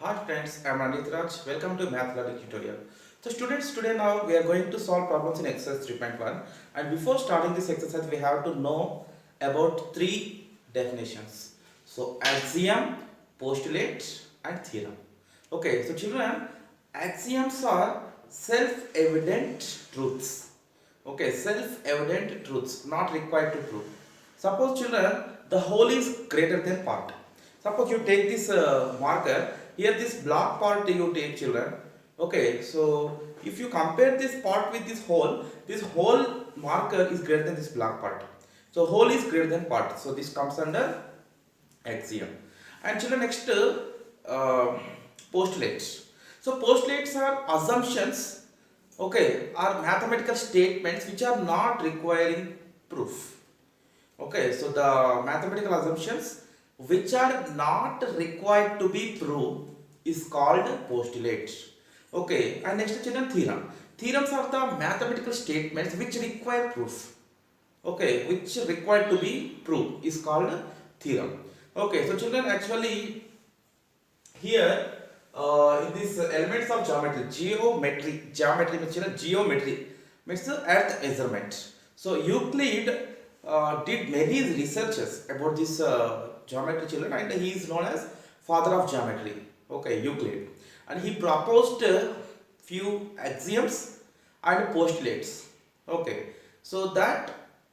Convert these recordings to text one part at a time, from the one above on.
Hi friends, I am Anit Raj. Welcome to Math Logic tutorial. So students, today now we are going to solve problems in exercise 3.1, and before starting this exercise we have to know about three definitions. So axiom, postulate and theorem. Okay, so children, axioms are self-evident truths. Okay, self-evident truths not required to prove. Suppose children, the whole is greater than part. Suppose you take this marker, here this black part you take children. Okay, so if you compare this part with this whole marker is greater than this black part. So whole is greater than part. So this comes under axiom. And children, next postulates. So postulates are assumptions, okay, are mathematical statements which are not requiring proof. Okay, so the mathematical assumptions which are not required to be proved is called postulates. Okay, and next children, theorem. Theorems are the mathematical statements which require proof. Okay, which required to be proved is called theorem. Okay, so children, actually here in these elements of geometry means children, geometry means the earth measurement. So Euclid did many researches about this geometry children, and he is known as father of geometry. Okay, Euclid, and he proposed few axioms and postulates. Okay, so that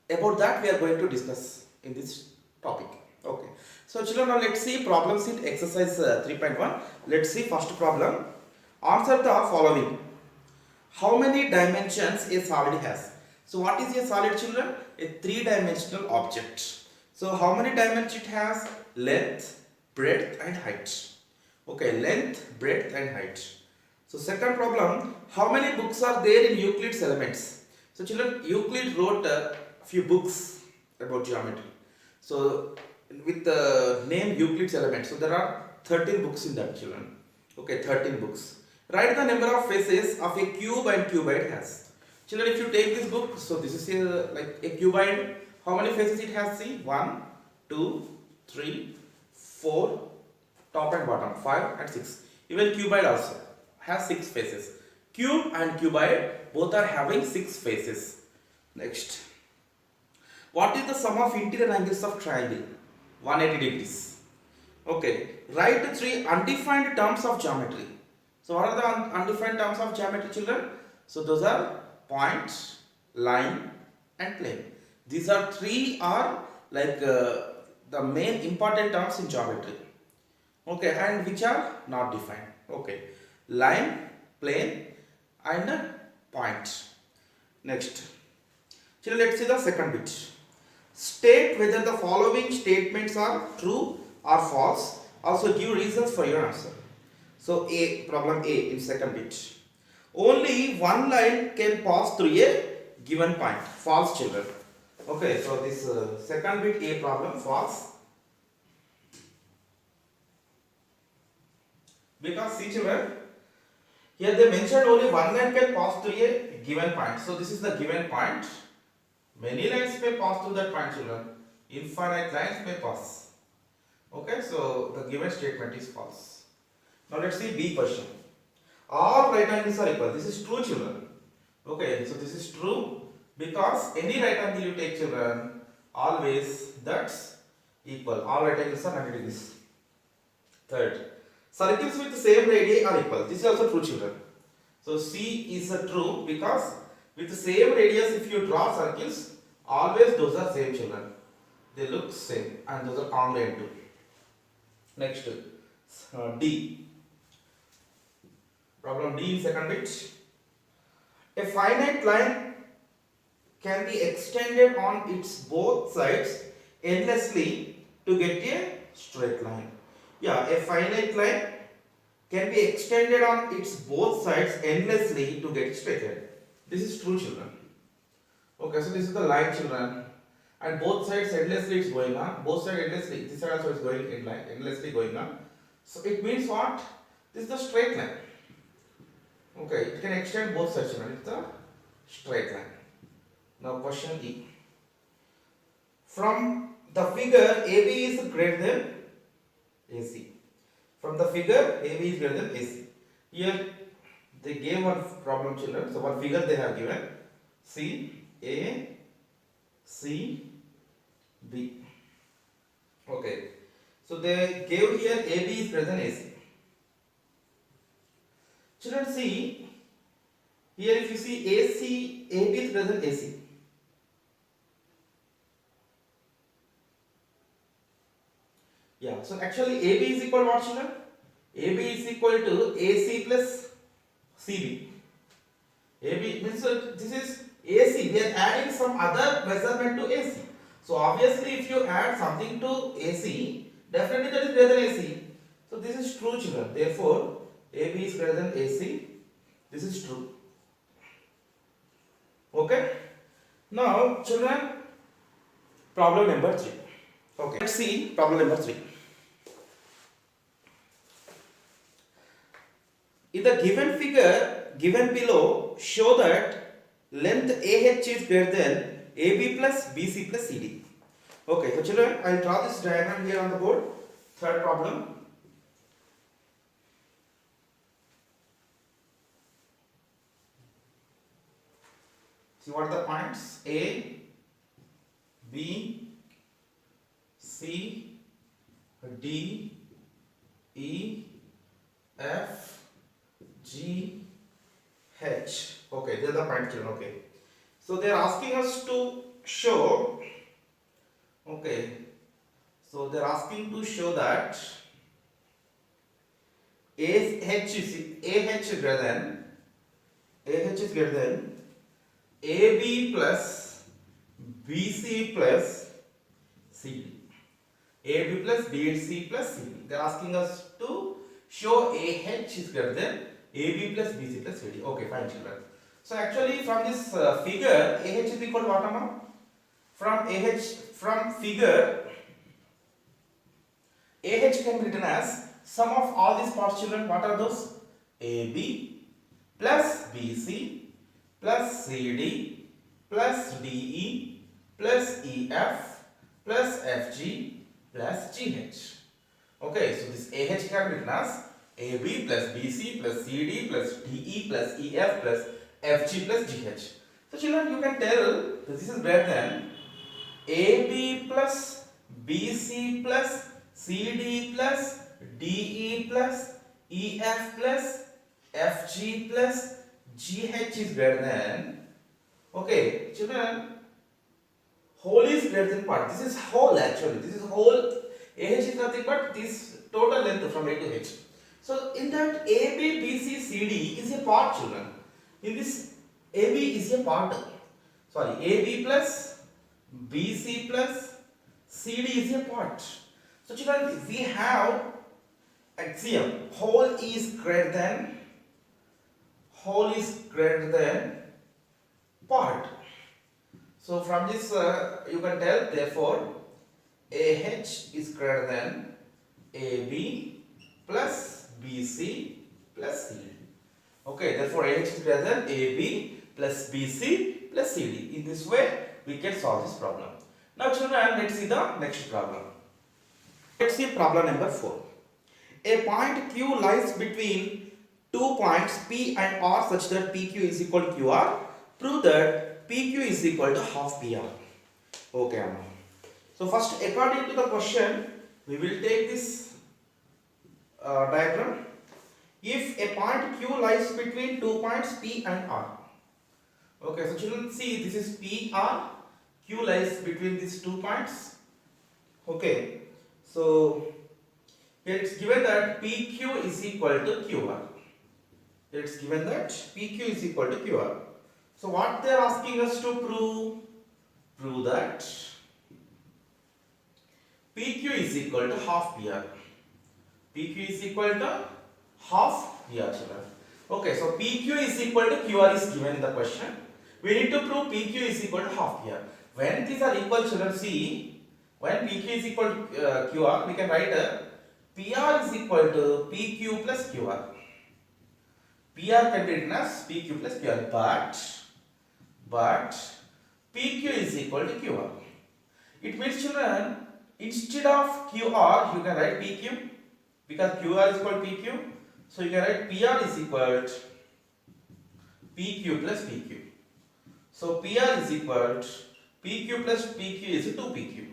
about that we are going to discuss in this topic. Okay, so children, now let's see problems in exercise 3.1. Let's see first problem. Answer the following. How many dimensions a solid has? So what is a solid children? A three-dimensional object. So how many dimensions it has? Length, breadth and height. Okay, length, breadth and height. So second problem, how many books are there in Euclid's Elements? So children, Euclid wrote a few books about geometry. So with the name Euclid's Elements, so there are 13 books in that children. Okay, 13 books. Write the number of faces of a cube and cuboid has. Children, if you take this book, so this is like a cuboid. How many faces it has? See, 1, 2, 3, 4, top and bottom, 5 and 6. Even cuboid also has 6 faces. Cube and cuboid both are having 6 faces. Next, what is the sum of interior angles of triangle? 180 degrees. Okay, write 3 undefined terms of geometry. So what are the undefined terms of geometry children? So those are point, line and plane. These are 3 are like the main important terms in geometry. Okay, and which are not defined. Okay, line, plane and point. Next, children, let's see the second bit. State whether the following statements are true or false. Also give reasons for your answer. So A, problem A in second bit. Only one line can pass through a given point. False children. Okay, so this second bit A problem false. Because see children, here they mentioned only one line can pass through a given point. So this is the given point. Many lines may pass through that point children. Infinite lines may pass. Okay, so the given statement is false. Now let's see B question. All right angles are equal. This is true children. Okay, so this is true because any right angle you take children, always that's equal. All right angles are 90 degrees. Third, circles with the same radii are equal. This is also true children. So C is a true because with the same radius if you draw circles, always those are same children. They look same and those are congruent too. Next, D. Problem D in second bit. A finite line can be extended on its both sides endlessly to get a straight line. Yeah, a finite line can be extended on its both sides endlessly to get straight line. This is true children. Okay, so this is the line children, and both sides endlessly it's going on. Both sides endlessly. This side also is going in line, endlessly going on. So it means what? This is the straight line. Okay, it can extend both sides children. It's the straight line. Now question E. From the figure AB is greater than AC. From the figure, AB is greater than AC. Here they gave one problem, children. So one figure they have given. C, A, C, B. Okay. So they gave here AB is greater than AC. Children, see here, if you see AC, AB is greater than AC. Yeah, so actually AB is equal to what, children? AB is equal to AC plus CB. AB means this is AC. We are adding some other measurement to AC. So obviously, if you add something to AC, definitely that is greater than AC. So this is true, children. Therefore, AB is greater than AC. This is true. Okay. Now, children, problem number 3. Okay. Let's see problem number 3. In the given figure given below, show that length AH is greater than AB plus BC plus CD. Okay, so children, I will draw this diagram here on the board. Third problem. See what are the points? A, B, C, D, E, F, G, H. Okay, these are the points, children. Okay. So they are asking us to show. Okay. So they are asking to show that AH is greater than AB plus BC plus CD. AB plus BC plus CD. They are asking us to show AH is greater than AB plus BC plus CD. Okay, fine, children. So actually from this figure, AH is equal to what amount? From figure, AH can be written as sum of all these parts, children. What are those? AB plus BC plus CD plus DE plus EF plus FG plus GH. Okay, so this AH can be written as AB plus BC plus CD plus DE plus EF plus FG plus GH. So children, you can tell that this is greater than AB plus BC plus CD plus DE plus EF plus FG plus GH is greater than, okay, children, whole is greater than part. This is whole actually. This is whole. AH is nothing but this total length from A to H. So in that AB, BC, CD is a part, children. In this AB is a part. Sorry, AB plus BC plus CD is a part. So children, we have axiom whole is greater than part. So from this you can tell, therefore AH is greater than AB plus BC plus CD. Okay, therefore AH is greater than AB plus BC plus CD. In this way we can solve this problem. Now children, let's see the next problem. Let's see problem number 4. A point Q lies between 2 points P and R such that PQ is equal to QR. Prove that PQ is equal to half PR. Okay. So first, according to the question, we will take this diagram. If a point Q lies between 2 points P and R. Okay, so children, see, this is PR. Q lies between these 2 points. Okay, so here it's given that PQ is equal to QR. Here it's given that PQ is equal to QR. So what they are asking us to prove? Prove that PQ is equal to half PR. PQ is equal to half PR, children. Okay, so PQ is equal to QR is given in the question. We need to prove PQ is equal to half PR. When these are equal, children, see, when PQ is equal to QR, we can write PR is equal to PQ plus QR. PR can be written as PQ plus QR, but PQ is equal to QR. It means, children, instead of QR, you can write PQ. because QR is equal to PQ. So you can write PR is equal to PQ plus PQ. So PR is equal to PQ plus PQ is 2PQ.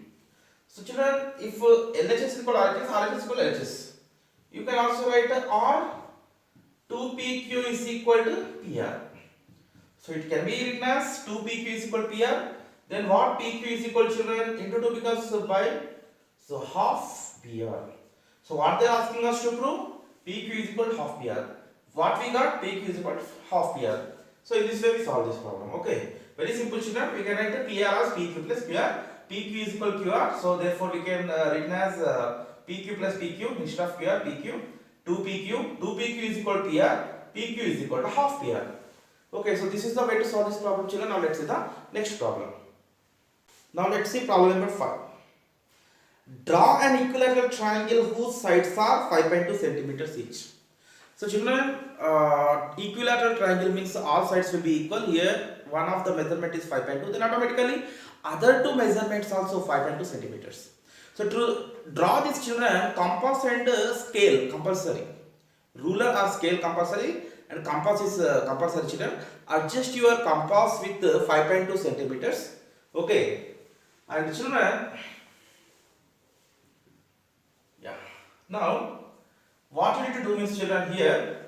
So children, if LHS is equal to RHS, RHS is equal to LHS, you can also write R 2PQ is equal to PR. So it can be written as 2PQ is equal to PR. Then what PQ is equal to, children, into 2 becomes by, so half PR. So what they are asking us to prove? PQ is equal to half PR. What we got? PQ is equal to half PR. So in this way we solve this problem. Okay. Very simple, children. We can write the PR as PQ plus PR. PQ is equal to QR. So therefore we can written as PQ plus PQ instead of QR, PQ. 2PQ. 2PQ is equal to PR. PQ is equal to half PR. Okay. So this is the way to solve this problem, children. Now let's see the next problem. Now let's see problem number 5. Draw an equilateral triangle whose sides are 5.2 centimeters each. So children, equilateral triangle means all sides will be equal. Here one of the measurement is 5.2, then automatically other two measurements also 5.2 centimeters. So to draw this, children, compass and scale compulsory. Ruler or scale compulsory, and compass is compulsory, children. Adjust your compass with 5.2 centimeters. Okay. And children, yeah. Now, what you need to do means, children, here,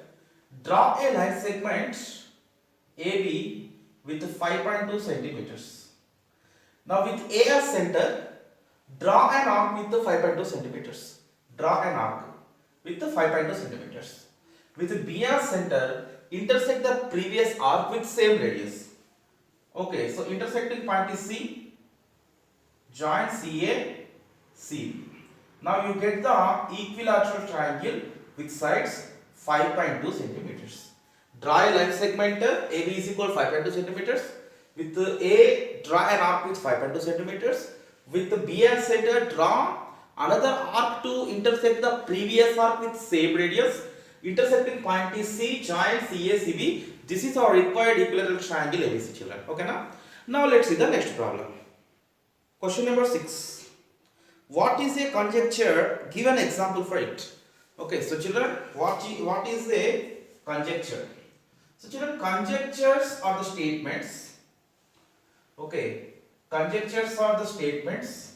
draw a line segment AB with 5.2 centimeters. Now, with A as center, draw an arc with 5.2 centimeters. Draw an arc with 5.2 centimeters. With B as center, intersect the previous arc with same radius. Okay, so intersecting point is C. Join CA, CB. Now you get the equilateral triangle with sides 5.2 centimeters. Draw a line segment AB is equal to 5.2 centimeters. With A, draw an arc with 5.2 centimeters. With B as center, draw another arc to intersect the previous arc with same radius. Intersecting point is C, join CA, CB. This is our required equilateral triangle ABC, children. Okay, now let's see the next problem. Question number 6. What is a conjecture? Give an example for it. Okay, so children, what is a conjecture? So children, conjectures are the statements. Okay, conjectures are the statements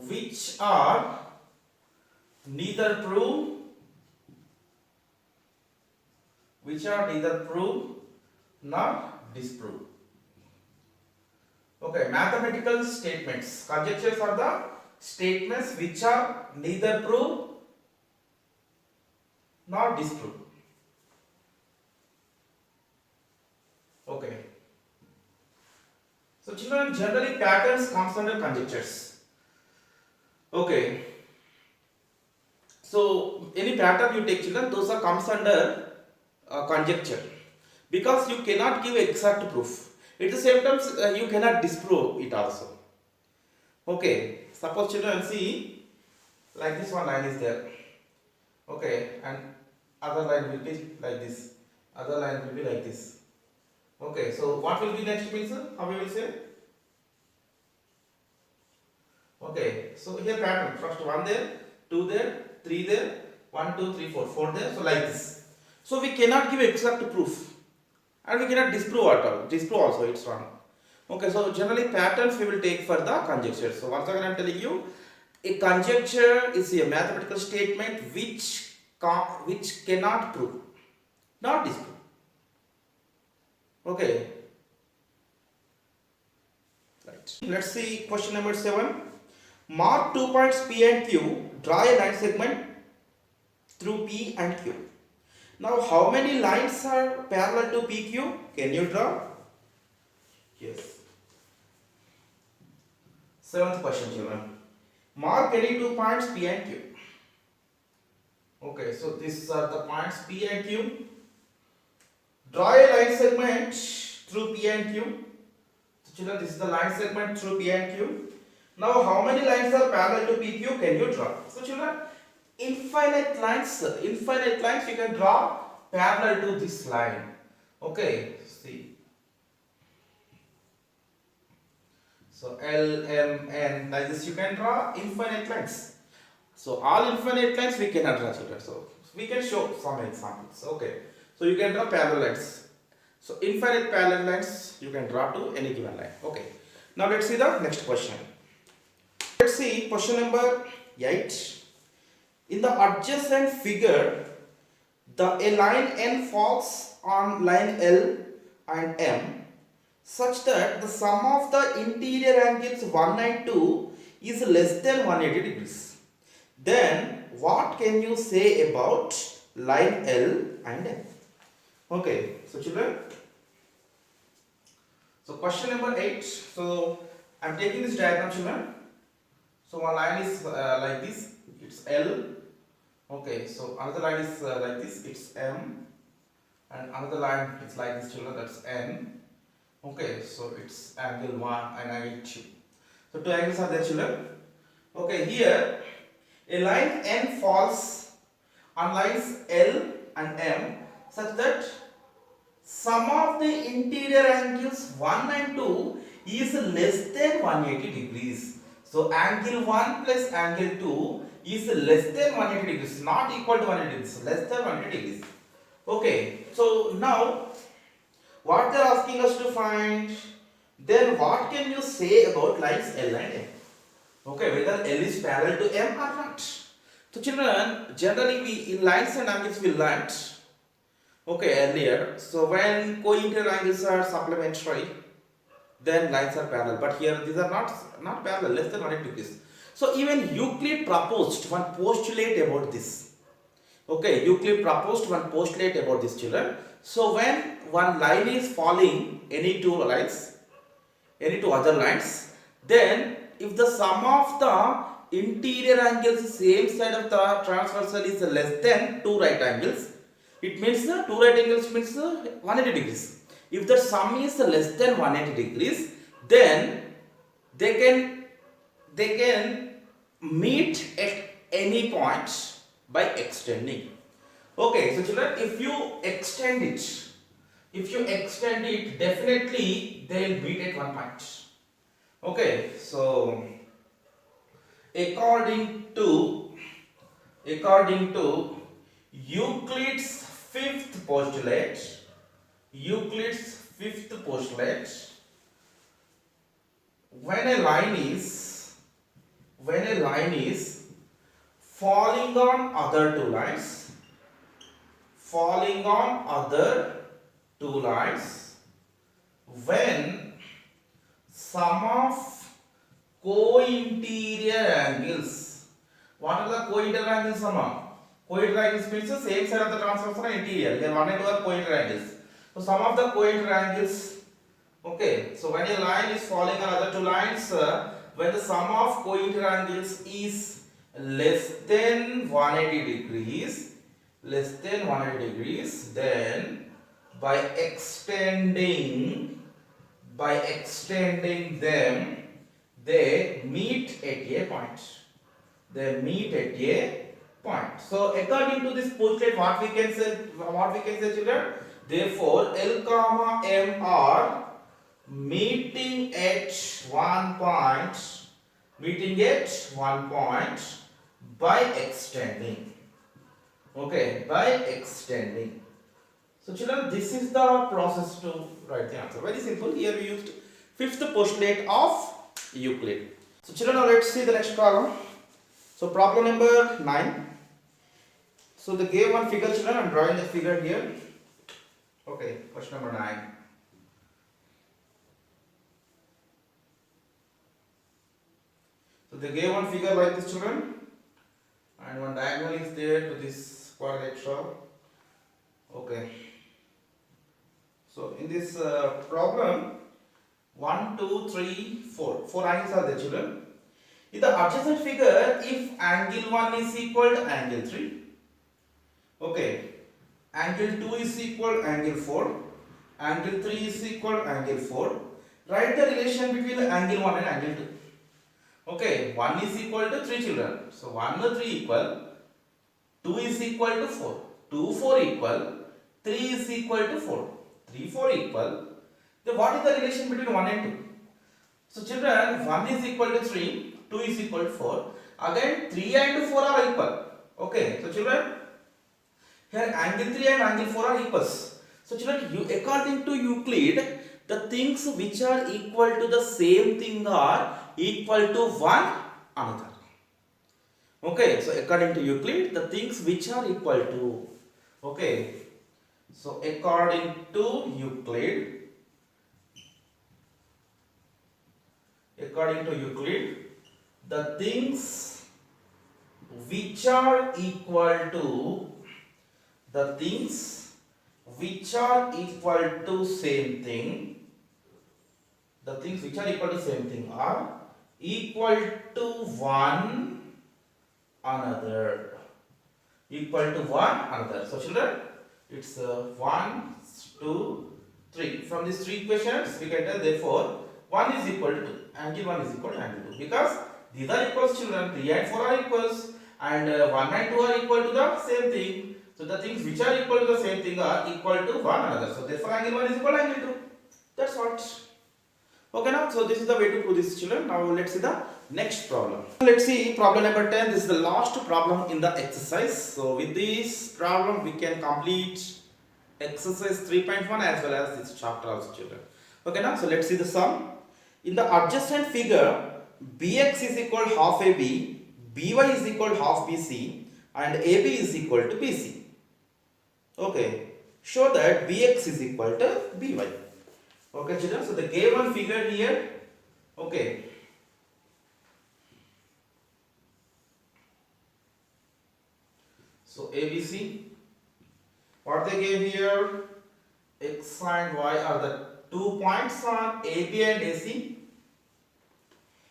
which are neither proved nor disproved. Okay, mathematical statements. Conjectures are the statements which are neither proved nor disproved. Okay. So children, generally patterns comes under conjectures. Okay. So any pattern you take, children, those are comes under conjecture, because you cannot give exact proof. At the same time, you cannot disprove it also. Okay. Suppose, children, see, like this one line is there. Okay, and other line will be like this. Other line will be like this. Okay, so what will be next means? How we will say? Okay, so here pattern. First 1 there, 2 there, 3 there, 1, 2, 3, 4, 4 there. So like this. So we cannot give exact proof, and we cannot disprove at all. Disprove also it's wrong. Okay, so generally patterns we will take for the conjecture. So once again I am telling you, a conjecture is a mathematical statement which cannot prove, not disprove. Okay. Right. Let's see question number 7. Mark 2 points P and Q. Draw a line segment through P and Q. Now, how many lines are parallel to PQ? Can you draw? Yes. 7th question, children. Mark any 2 points P and Q. Okay, so these are the points P and Q. Draw a line segment through P and Q. So, children, this is the line segment through P and Q. Now, how many lines are parallel to PQ? Can you draw? So, children, infinite lines you can draw parallel to this line. Okay, see. L, M, N, like this you can draw infinite lines. So all infinite lines we cannot draw, children. So we can show some examples. Okay. So you can draw parallel lines. So infinite parallel lines you can draw to any given line. Okay. Now let's see the next question. Let's see question number 8. In the adjacent figure, a line N falls on line L and M such that the sum of the interior angles 1 and 2 is less than 180 degrees. Then what can you say about line L and M? Okay, so children, so question number 8. So I am taking this diagram, children. So one line is like this, it's L. Okay, so another line is like this, it's M, and another line is like this, children, that's N. Okay, so it's angle 1 and angle 2. So two angles are there, children. Okay, here a line N falls on lines L and M such that sum of the interior angles 1 and 2 is less than 180 degrees. So angle 1 plus angle 2 is less than 180 degrees, not equal to 180 degrees, less than 180 degrees. Okay, so now what they are asking us to find, then what can you say about lines L and M? Okay, whether L is parallel to M or not. So children, generally we in lines and angles we learnt earlier. So when co-interior angles are supplementary, then lines are parallel. But here these are not parallel, less than 180 degrees. So even Euclid proposed one postulate about this. Okay, Euclid proposed one postulate about this, children. So when one line is falling any two other lines, then if the sum of the interior angles same side of the transversal is less than two right angles, it means the two right angles means 180 degrees. If the sum is less than 180 degrees, then they can meet at any point by extending. Okay, so children, if you extend it, definitely they will meet at one point. Okay, so according to Euclid's fifth postulate, when a line is falling on other two lines, when sum of co-interior angles, what are the co-interior angles? Co-interior angles means the same side of the transversal and interior. Here 1 and 2 are co-interior angles. So sum of the co-interior angles. Okay, so when a line is falling on other two lines, when the sum of co-interior angles is less than 180 degrees, then by extending them, they meet at a point. So according to this postulate, what we can say, children, therefore L comma M are meeting at one point by extending. Okay, by extending. So children, this is the process to write the answer. Very simple. Here we used fifth postulate of Euclid. So children, now let's see the next problem. So problem number 9. So they gave one figure, children. I'm drawing the figure here. Okay, question number 9. So they gave one figure like this, children, and one diagonal is there to this quadrilateral. Okay. So in this problem, 1, 2, 3, 4. 4 angles are there, children. In the adjacent figure, if angle 1 is equal to angle 3, okay, angle 2 is equal to angle 4, angle 3 is equal to angle 4, write the relation between angle 1 and angle 2. Okay, 1 is equal to 3, children. So 1 to 3 equal, 2 is equal to 4, 2, 4 equal, 3 is equal to 4, 3, 4 equal. Then what is the relation between 1 and 2? So children, 1 is equal to 3, 2 is equal to 4. Again 3 and 4 are equal. Okay, so children, here angle 3 and angle 4 are equals. So children, according to Euclid, the things which are equal to the same thing are equal to one another. Okay, so according to Euclid, the things which are equal to. Okay, so according to Euclid, the things which are equal to same thing, the things which are equal to same thing are equal to one another. So children, it's 1, 2, 3. From these three equations, we can tell therefore 1 is equal to 2. Angle 1 is equal to angle 2. Because these are equals, children. 3 and 4 are equals. And 1 and 2 are equal to the same thing. So the things which are equal to the same thing are equal to one another. So therefore angle 1 is equal to angle 2. That's what. Okay, now so this is the way to prove this, children. Now let's see the next problem. Let's see problem number 10. This is the last problem in the exercise. So with this problem we can complete exercise 3.1 as well as this chapter also, children. Okay, now so let's see the sum. In the adjacent figure, bx is equal to half AB, by is equal to half BC, and AB is equal to BC. Okay, show that bx is equal to by. Okay, children, so the given figure here. Okay, so ABC, what they gave here, x and y are the 2 points on AB and AC.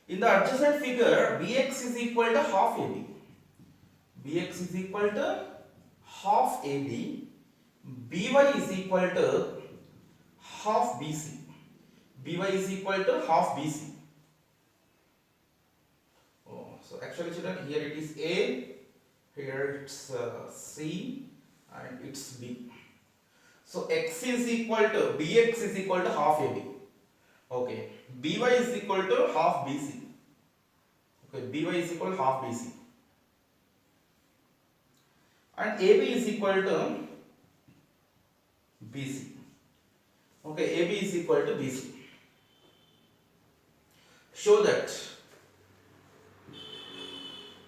In the adjacent figure, bx is equal to half AB. Bx is equal to half AB. By is equal to half BC. By is equal to half BC. Oh, so actually, children, here it is A, here it's C, and it's B. So x is equal to bx is equal to half AB. Okay, by is equal to half BC. Okay, by is equal to half BC, and AB is equal to BC. Okay, AB is equal to BC. Show that.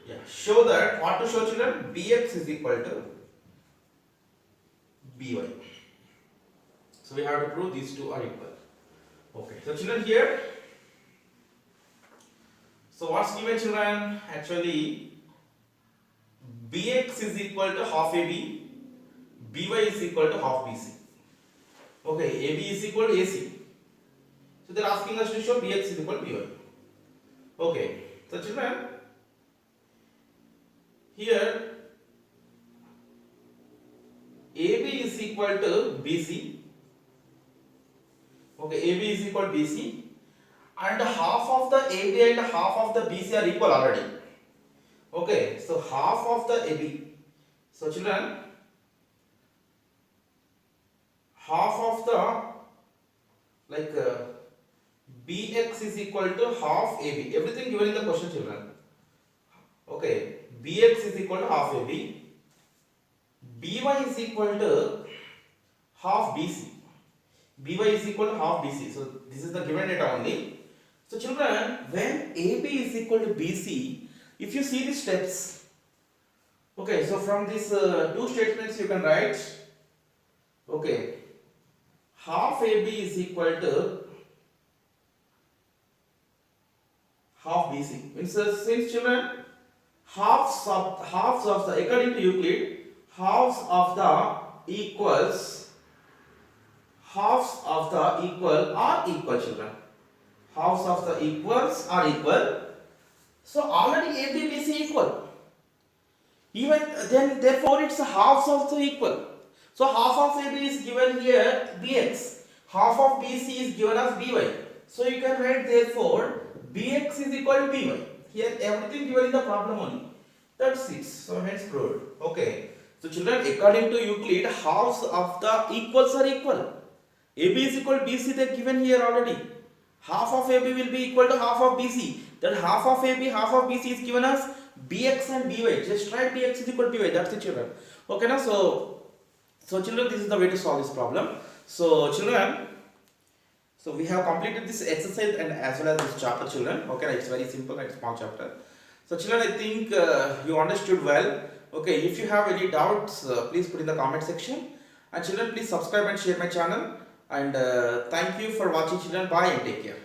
Yeah, show that. What to show, children? Bx is equal to by. So we have to prove these two are equal. Okay, so children, here. So what's given, children? Actually, bx is equal to half AB, by is equal to half BC. Okay, AB is equal to AC. So they're asking us to show bx is equal to by. Okay, so children, here AB is equal to BC. Okay, AB is equal to BC, and half of the AB and half of the BC are equal already. Okay, so half of the AB. So children, half of the bx is equal to half AB. Everything given in the question, children. Okay, bx is equal to half AB. By is equal to half BC. By is equal to half BC. So this is the given data only. So children, when AB is equal to BC, if you see the steps, okay, so from these two statements you can write, okay, half AB is equal to half BC. Means since, children, halves of the, according to Euclid, halves of the equals, halves of the equal are equal, children. Halves of the equals are equal. So already AB, BC equal. Even then, therefore, it's halves also equal. So half of AB is given here bx. Half of BC is given as by. So you can write therefore bx is equal to by. Here everything given in the problem only. That's it. So hence proved. Okay. So children, according to Euclid, halves of the equals are equal. AB is equal to BC, they given here already. half of AB will be equal to half of BC. That half of AB, half of BC is given as BX and BY. Just write BX is equal to BY. That's it, children. Okay, now so children, this is the way to solve this problem. So children, so we have completed this exercise and as well as this chapter, children. Okay, it's very simple and small chapter. So children, I think you understood well. Okay, if you have any doubts, please put in the comment section. And children, please subscribe and share my channel. And thank you for watching, children. Bye and take care.